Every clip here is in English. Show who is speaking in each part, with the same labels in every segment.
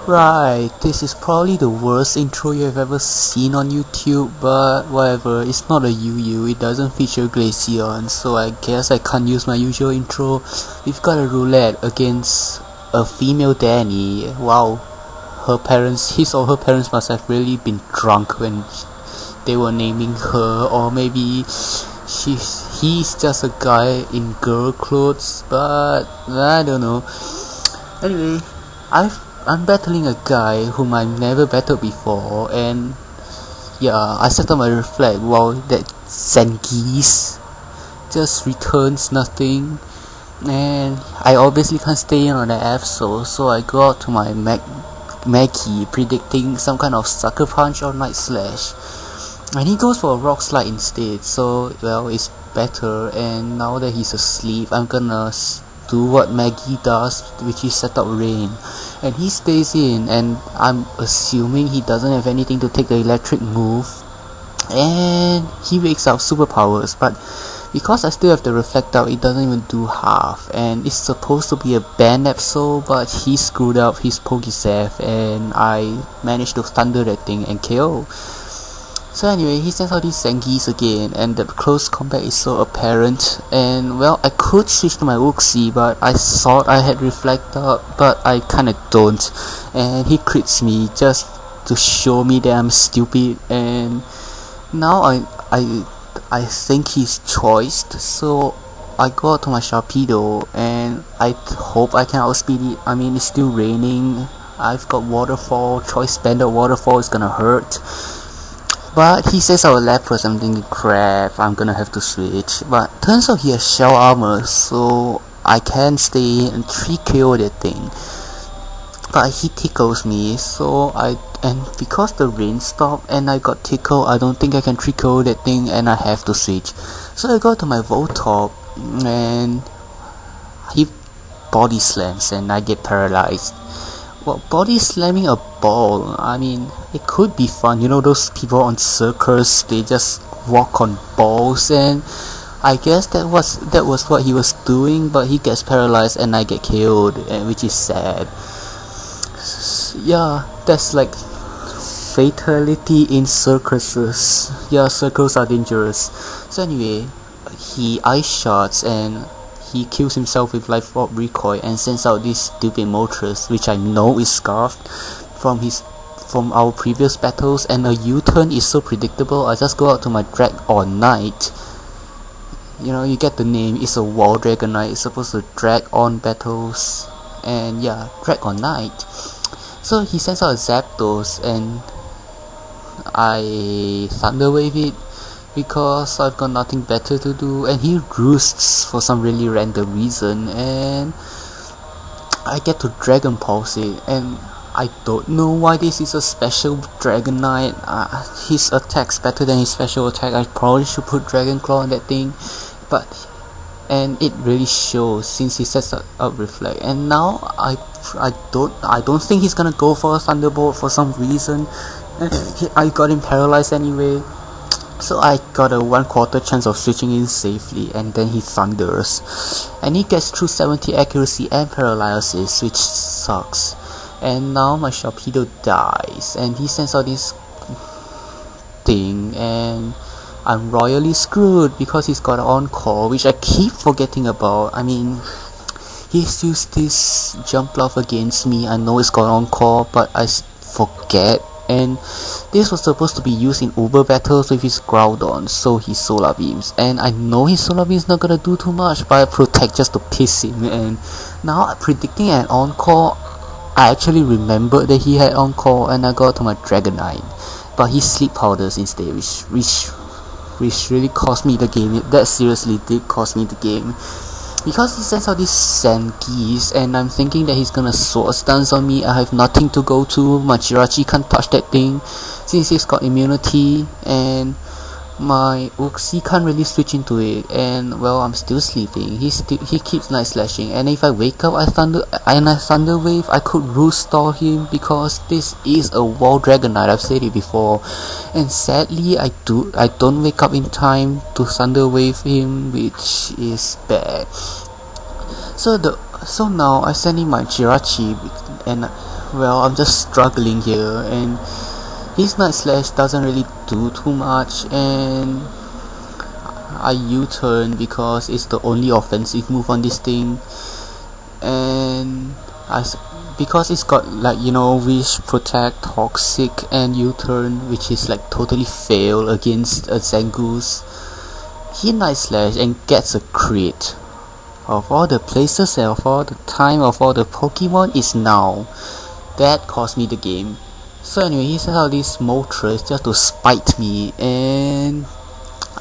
Speaker 1: Right, this is probably the worst intro you've ever seen on YouTube, but whatever, it's not a UU, it doesn't feature Glaceon, so I guess I can't use my usual intro. We've got a roulette against a female Danny. Wow, his or her parents must have really been drunk when they were naming her, or maybe he's just a guy in girl clothes, but I don't know. Anyway, I'm battling a guy whom I've never battled before, and yeah, I set up my reflect. Wow, that Zangief just returns nothing, and I obviously can't stay in on the F, so I go out to my Maggie, predicting some kind of sucker punch or night slash, and he goes for a rock slide instead. So well, it's better. And now that he's asleep, I'm gonna do what Maggie does, which is set up rain, and he stays in, and I'm assuming he doesn't have anything to take the electric move, and he wakes up superpowers. But because I still have the reflect out, it doesn't even do half, and it's supposed to be a banned episode, but he screwed up his Pokésef, and I managed to thunder that thing and KO. So anyway, he sends out these Zangiefs again, and the close combat is so apparent, and well, I could switch to my Uxie, but I thought I had reflect up, but I kinda don't, and he crits me just to show me that I'm stupid. And now I think he's choiced, so I go out to my Sharpedo, and I hope I can outspeed it. I mean, it's still raining, I've got waterfall, choice banded waterfall is gonna hurt. But he says I will Lapras. I'm thinking, crap, I'm gonna have to switch. But turns out he has shell armor, so I can stay and 3KO that thing. But he tickles me, and because the rain stopped and I got tickled, I don't think I can 3KO that thing, and I have to switch. So I go to my Voltorb, and he body slams, and I get paralyzed. Well, body slamming a ball, I mean, it could be fun. You know, those people on circus, they just walk on balls, and I guess that was what he was doing. But he gets paralyzed and I get KO'd, which is sad. Yeah, that's like fatality in circuses. Yeah, circles are dangerous. So anyway, he ice shots and he kills himself with Life Orb Recoil and sends out this stupid Moltres, which I know is scarfed from our previous battles, and a U-turn is so predictable. I just go out to my Dragonite. You know, you get the name, it's a wall Dragonite, it's supposed to drag on battles, and yeah, Dragonite. So he sends out a Zapdos, and I Thunder Wave it, because I've got nothing better to do, and he roosts for some really random reason, and I get to Dragon Pulse it, and I don't know why this is a special Dragonite. His attack's better than his special attack. I probably should put Dragon Claw on that thing, and it really shows since he sets up reflect. And now I don't think he's gonna go for a Thunderbolt for some reason, and I got him paralyzed anyway. So I got a 1/4 chance of switching in safely, and then he thunders, and he gets through 70 accuracy and paralysis, which sucks. And now my Sharpedo dies, and he sends out this thing, and I'm royally screwed because he's got Encore, which I keep forgetting about. I mean, he's used this jump bluff against me. I know it's got Encore, but I forget. And this was supposed to be used in Uber battles with his Groudon, so he Solar Beams. And I know his Solar Beam is not gonna do too much, but I Protect just to piss him. And now predicting an Encore, I actually remembered that he had Encore, and I got to my Dragonite. But he Sleep Powders instead, which really cost me the game. That seriously did cost me the game. Because he sends out these Zangiefs, and I'm thinking that he's gonna Sword Stance on me. I have nothing to go to. My Jirachi can't touch that thing since he's got immunity, and my Uxie can't really switch into it. And well, I'm still sleeping. He keeps night slashing, and if I wake up, I thunder wave, I could restore him, because this is a wall Dragonite. I've said it before, and sadly I don't wake up in time to thunder wave him, which is bad. So now I send in my Jirachi, and well, I'm just struggling here, and his Night Slash doesn't really do too much, and I U-turn because it's the only offensive move on this thing, and because it's got like, you know, Wish, Protect, Toxic, and U-turn, which is like totally fail against a Zangoose. He Night Slash and gets a crit. Of all the places and of all the time of all the Pokemon is now. That cost me the game. So anyway, he sent out this Moltres just to spite me, and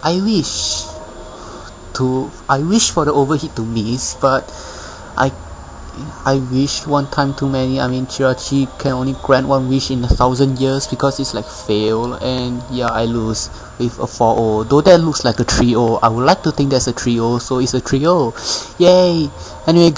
Speaker 1: I wish for the overheat to miss, but I wished one time too many. I mean, Chirachi can only grant one wish in 1,000 years because it's like fail, and yeah, I lose with a 4-0. Though that looks like a 3-0, I would like to think that's a 3-0, so it's a 3-0. Yay! Anyway,